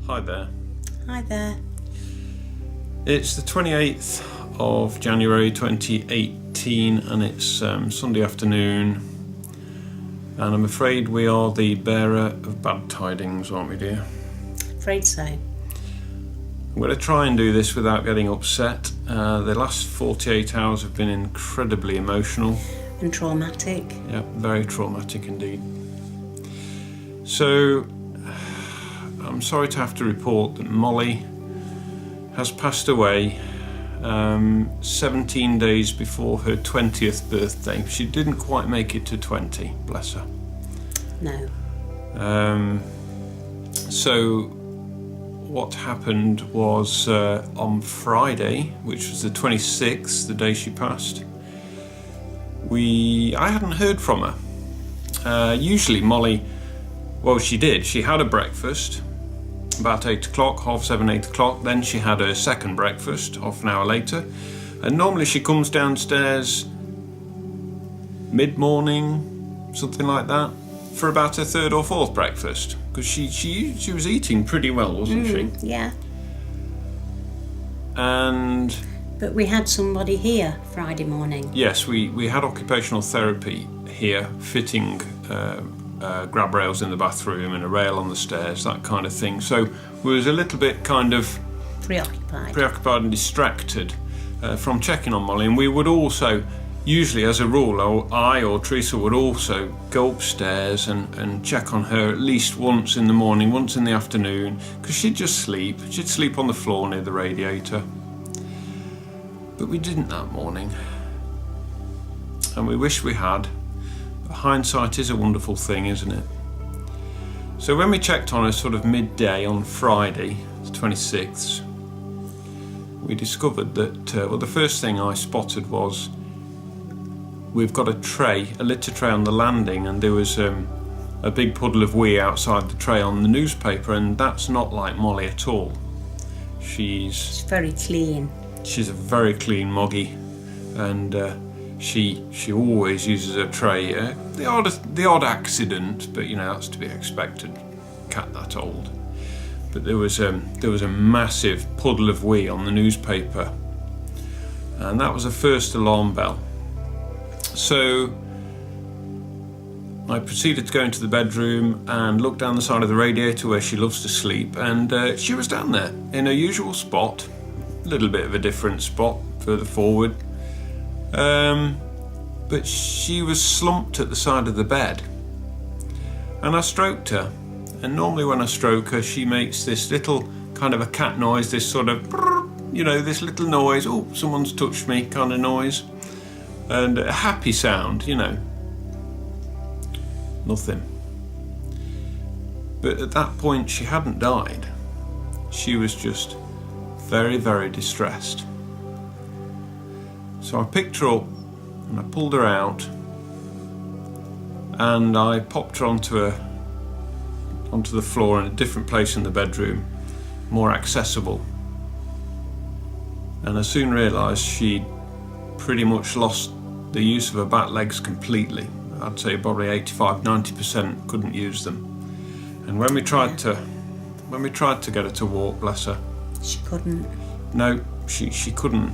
Hi there. Hi there. It's the 28th of January 2018 and it's Sunday afternoon, and I'm afraid we are the bearer of bad tidings, aren't we, dear? Afraid so. I'm going to try and do this without getting upset. The last 48 hours have been incredibly emotional. And traumatic. Yeah, very traumatic indeed. So, I'm sorry to have to report that Molly has passed away 17 days before her 20th birthday. She didn't quite make it to 20, bless her. No. So what happened was on Friday, which was the 26th, the day she passed, I hadn't heard from her. Usually Molly, well, she did. She had a breakfast about 8 o'clock, 7:30, 8 o'clock. Then she had her second breakfast half an hour later. And normally she comes downstairs mid-morning, something like that, for about her third or fourth breakfast. Because she was eating pretty well, wasn't she? Yeah. And But we had somebody here Friday morning. yes, we had occupational therapy here, fitting grab rails in the bathroom and a rail on the stairs, that kind of thing. So we was a little bit kind of preoccupied and distracted from checking on Molly. And we would also, usually as a rule, I or Teresa would also go upstairs and check on her at least once in the morning, once in the afternoon, because she'd just sleep. She'd sleep on the floor near the radiator. But we didn't that morning. And we wish we had. But hindsight is a wonderful thing, isn't it? So when we checked on her sort of midday on Friday, the 26th, we discovered that, the first thing I spotted was we've got a litter tray on the landing, and there was a big puddle of wee outside the tray on the newspaper, and that's not like Molly at all. She's very clean. She's a very clean moggy, and she always uses her tray. The odd accident, but that's to be expected. Cat that old. But there was a massive puddle of wee on the newspaper, and that was the first alarm bell. So I proceeded to go into the bedroom and look down the side of the radiator where she loves to sleep, and she was down there in her usual spot, a little bit of a different spot further forward. But she was slumped at the side of the bed, and I stroked her. And normally when I stroke her, she makes this little kind of a cat noise, this sort of, this little noise, oh, someone's touched me kind of noise, and a happy sound, Nothing. But at that point, she hadn't died. She was just very, very distressed. So I picked her up and I pulled her out, and I popped her onto the floor in a different place in the bedroom, more accessible. And I soon realised she'd pretty much lost the use of her back legs completely. I'd say probably 85-90% couldn't use them. And when we tried to get her to walk, bless her, She couldn't. No, she couldn't.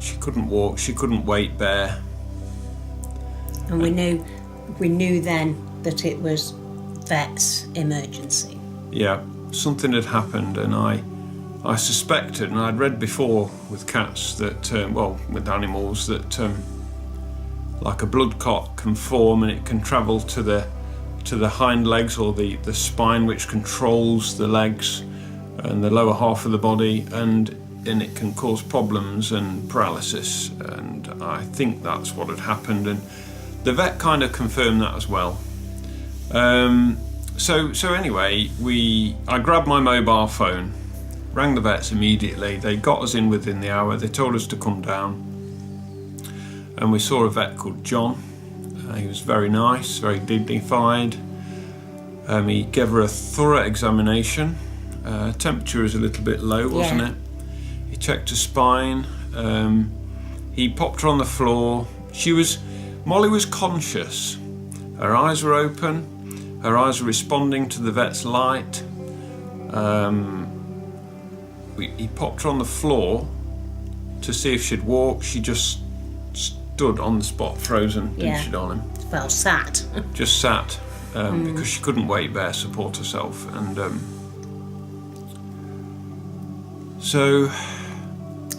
She couldn't walk. She couldn't weight bear. And we knew then that it was vet's emergency. Yeah, something had happened, and I suspected, and I'd read before with cats that, with animals, that like a blood clot can form and it can travel to the hind legs, or the spine, which controls the legs and the lower half of the body, and it can cause problems and paralysis. And I think that's what had happened, and the vet kind of confirmed that as well. So anyway, I grabbed my mobile phone, rang the vets immediately. They got us in within the hour. They told us to come down, and we saw a vet called John. He was very nice, very dignified. He gave her a thorough examination. Temperature was a little bit low, wasn't it? He checked her spine. He popped her on the floor. Molly was conscious. Her eyes were open. Her eyes were responding to the vet's light. He popped her on the floor to see if she'd walk. She just stood on the spot, frozen, didn't she, darling? Well, sat. Just sat, because she couldn't weight bear support herself. And so...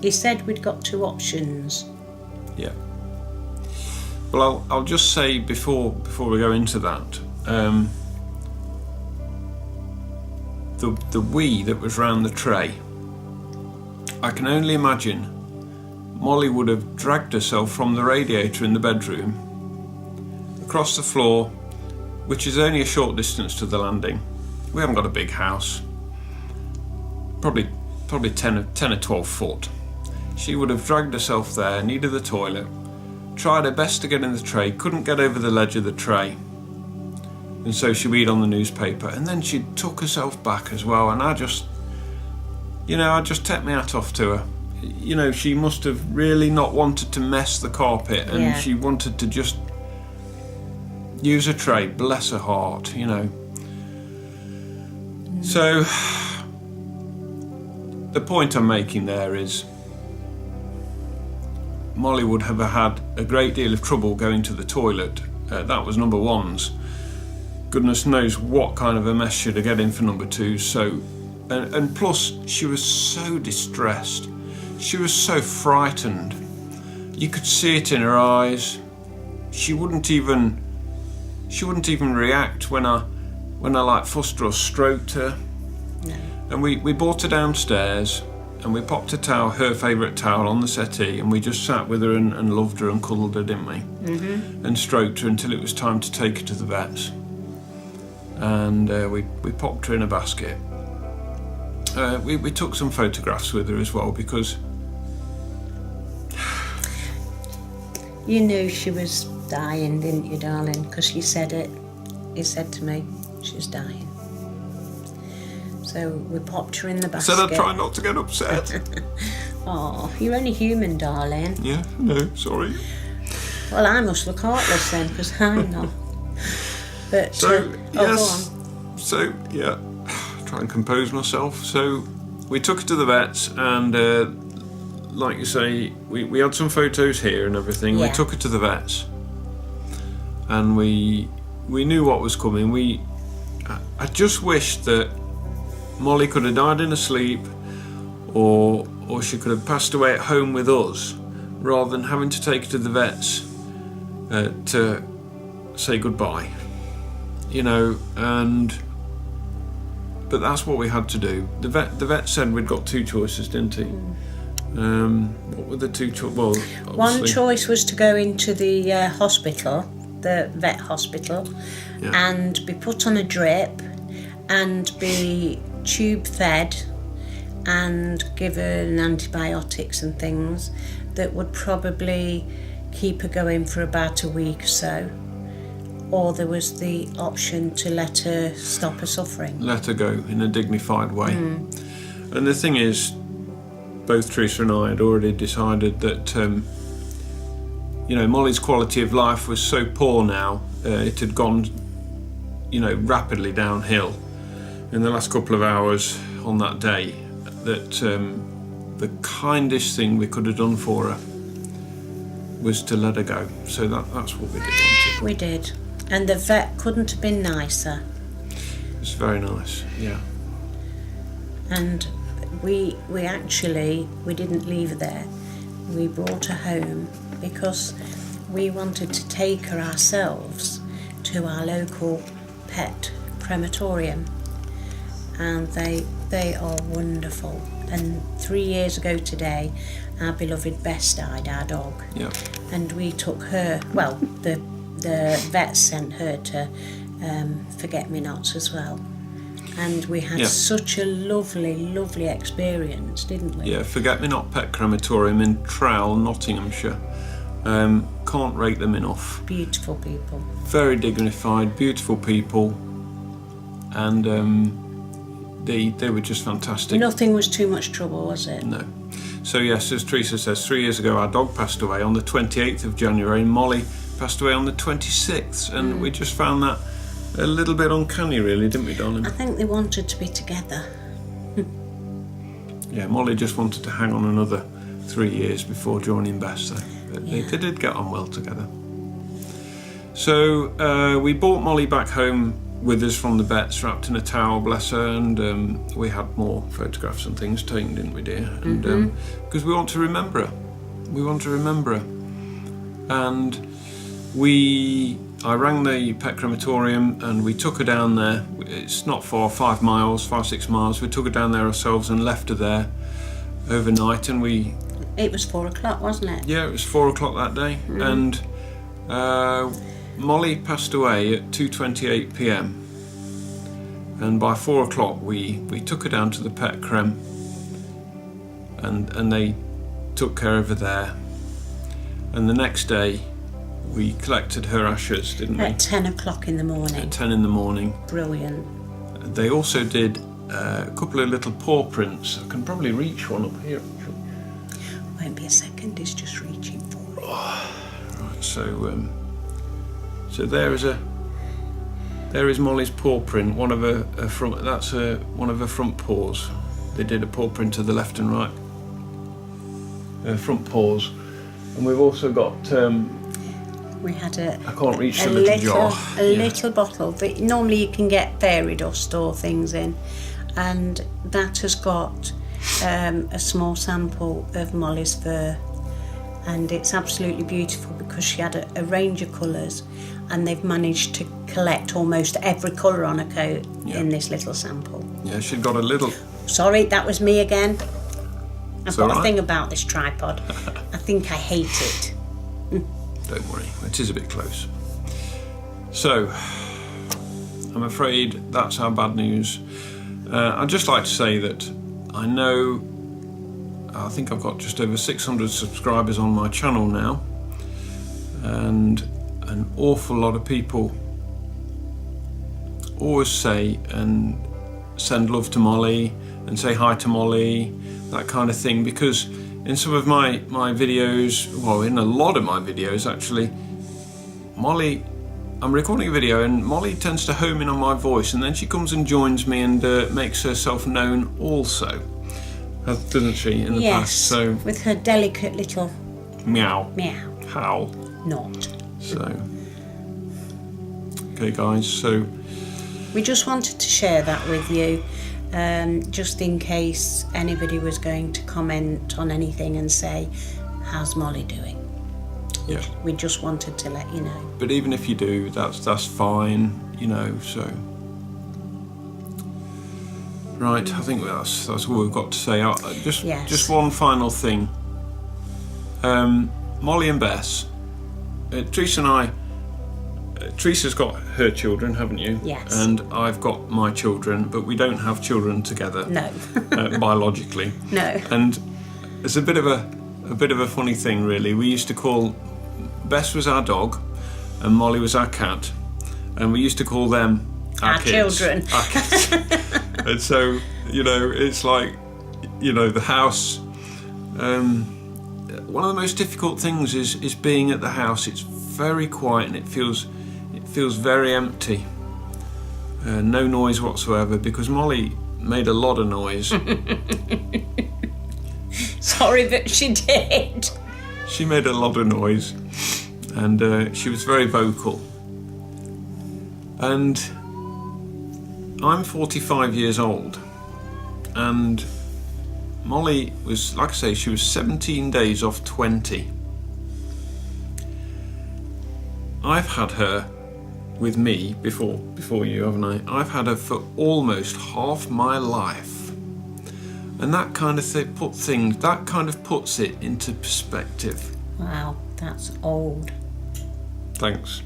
He said we'd got 2 options. Yeah. Well, I'll just say before we go into that, the wee that was round the tray, I can only imagine Molly would have dragged herself from the radiator in the bedroom across the floor, which is only a short distance to the landing. We haven't got a big house, probably 10 or 12 foot. She would have dragged herself there, needed the toilet, tried her best to get in the tray, couldn't get over the ledge of the tray, and so she read on the newspaper, and then she took herself back as well. And I just take my hat off to her. You know, she must have really not wanted to mess the carpet, and she wanted to just use a tray. Bless her heart, you know. So the point I'm making there is Molly would have had a great deal of trouble going to the toilet. That was number 1's. Goodness knows what kind of a mess she'd have get in for number 2. So, and plus she was so distressed. She was so frightened. You could see it in her eyes. She wouldn't even react when I like fussed her or stroked her. No. And we brought her downstairs, and we popped her favourite towel on the settee, and we just sat with her and loved her and cuddled her, didn't we? Mm-hmm. And stroked her until it was time to take her to the vets. And we popped her in a basket. We took some photographs with her as well, because you knew she was dying, didn't you, darling? Because you said it. You said to me, she's dying. So we popped her in the basket. Said I'd try not to get upset. Oh, you're only human, darling. Yeah, no, sorry. Well, I must look heartless then, because I'm not. But so go on. So yeah, try and compose myself. So we took her to the vets, and like you say, we had some photos here and everything. Yeah. We took her to the vets, and we knew what was coming. I just wished that Molly could have died in her sleep, or she could have passed away at home with us, rather than having to take her to the vets to say goodbye. You know, but that's what we had to do. The vet said we'd got 2 choices, didn't he? What were the 2 choices? Well, obviously, one choice was to go into the hospital, the vet hospital, and be put on a drip and be tube fed and given antibiotics and things that would probably keep her going for about a week or so. Or there was the option to let her stop her suffering. Let her go in a dignified way. And the thing is, both Teresa and I had already decided that Molly's quality of life was so poor now, it had gone rapidly downhill in the last couple of hours on that day, that the kindest thing we could have done for her was to let her go. So that's what we did. We did. And the vet couldn't have been nicer. It's very nice, yeah. And we didn't leave her there. We brought her home because we wanted to take her ourselves to our local pet crematorium. And they are wonderful. And 3 years ago today, our beloved Bess died, our dog. Yeah. And we took her, well, the vet sent her to Forget-Me-Nots as well. And we had such a lovely, lovely experience, didn't we? Yeah, Forget-Me-Not Pet Crematorium in Trowell, Nottinghamshire. Can't rate them enough. Beautiful people. Very dignified, beautiful people. And they were just fantastic. Nothing was too much trouble, was it? No. So yes, as Teresa says, 3 years ago our dog passed away on the 28th of January, and Molly passed away on the 26th, and we just found that a little bit uncanny, really, didn't we, darling? I think they wanted to be together. Yeah, Molly just wanted to hang on another 3 years before joining Bess, so they did get on well together. So we brought Molly back home with us from the vets, wrapped in a towel, bless her, and we had more photographs and things taken, didn't we, dear? And because we want to remember her. We want to remember her. And I rang the pet crematorium and we took her down there. It's not far, 5 miles, 5-6 miles. We took her down there ourselves and left her there overnight, and It was 4 o'clock, wasn't it? Yeah, it was 4 o'clock that day, and Molly passed away at 2:28 p.m. And by 4 o'clock we took her down to the pet crem, and they took care of her there. And the next day we collected her ashes, didn't we? At 10 o'clock in the morning. At 10 in the morning. Brilliant. They also did a couple of little paw prints. I can probably reach one up here. Won't be a second, he's just reaching for it. Right, so there is Molly's paw print. One of her front. That's one of her front paws. They did a paw print to the left and right. Front paws, and we've also got. We had I can't reach the little jar. Little bottle that normally you can get fairy dust or things in, and that has got a small sample of Molly's fur, and it's absolutely beautiful because she had a range of colours, and they've managed to collect almost every colour on her coat in this little sample. Yeah, she'd got a little. Sorry, that was me again. I've got right. a thing about this tripod. I think I hate it. Don't worry, it is a bit close. So, I'm afraid that's our bad news. I'd just like to say that I think I've got just over 600 subscribers on my channel now, and an awful lot of people always say and send love to Molly and say hi to Molly, that kind of thing, because in some of my videos, well, in a lot of my videos actually, Molly, I'm recording a video and Molly tends to home in on my voice, and then she comes and joins me and makes herself known also, doesn't she, in the past? So with her delicate little meow, howl, howl. So, okay guys, so we just wanted to share that with you, just in case anybody was going to comment on anything and say, how's Molly doing? Yeah. We just wanted to let you know. But even if you do, that's fine, you know, so. Right, I think that's all we've got to say. Just one final thing. Molly and Bess, Teresa and I, Teresa's got her children, haven't you? Yes. And I've got my children, but we don't have children together. No. Biologically. No. And it's a bit of a funny thing, really. We used to call Bess was our dog, and Molly was our cat, and we used to call them our kids, children. Our kids. And so, you know, it's like, you know, the house. One of the most difficult things is being at the house. It's very quiet and it feels very empty. No noise whatsoever, because Molly made a lot of noise. Sorry, but she did. She made a lot of noise, and she was very vocal. And I'm 45 years old, and Molly was, like I say, she was 17 days off 20. I've had her with me before you, haven't I? I've had her for almost half my life, and that kind of puts it into perspective. Wow, that's old. Thanks.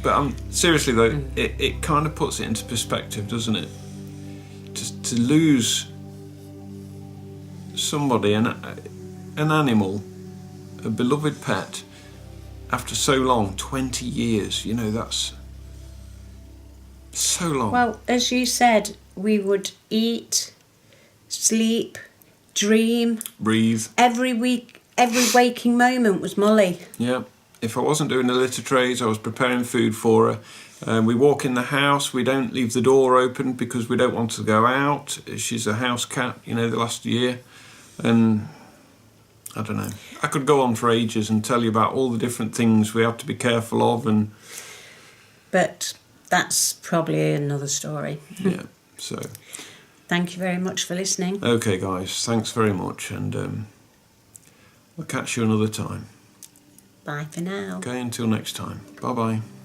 But seriously though, it kind of puts it into perspective, doesn't it? Just to lose somebody, an animal, a beloved pet, after so long, 20 years, you know, that's so long. Well, as you said, we would eat, sleep, dream, breathe. every week, every waking moment was Molly. Yeah, if I wasn't doing the litter trays, I was preparing food for her. We walk in the house. We don't leave the door open because we don't want to go out. She's a house cat, you know, the last year. And I don't know. I could go on for ages and tell you about all the different things we have to be careful of. But that's probably another story. Yeah, so... Thank you very much for listening. Okay, guys, thanks very much, and we'll catch you another time. Bye for now. Okay, until next time. Bye-bye.